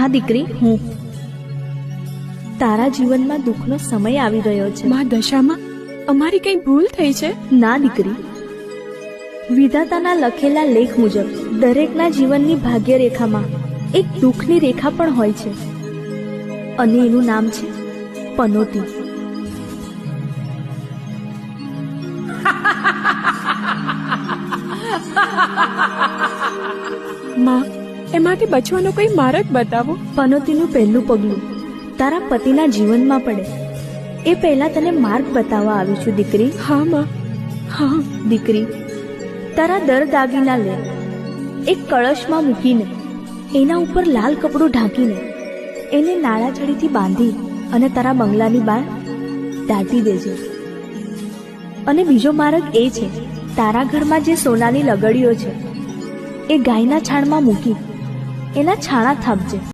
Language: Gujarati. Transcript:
હા દીકરી, હું. તારા જીવનમાં દુઃખનો સમય આવી રહ્યો છે. માં, દશામાં અમારી કઈ ભૂલ થઈ છે? ના દીકરી, વિધાતાના લખેલા લેખ મુજબ દરેકના જીવનની ભાગ્યરેખામાં એક દુઃખની રેખા પણ હોય છે, અને એનું નામ છે પનોતી. માં, એમાંથી બચવાનો કોઈ માર્ગ બતાવો. પનોતીનું પહેલું પગલું તારા પતિના જીવનમાં પડે એ પહેલા તને માર્ગ બતાવવા આવી છું દીકરી. હા માં, હા. દીકરી, તારા દાગીના લે, એક કળશમાં મૂકીને એના ઉપર લાલ કપડું ઢાંકીને એને નાળા છડીથી બાંધી અને તારા બંગલાની બહાર દાટી દેજે. અને બીજો માર્ગ એ છે, તારા ઘરમાં જે સોનાની લગડીઓ છે એ ગાયના છાણમાં મૂકી એના છાણા થાપજે.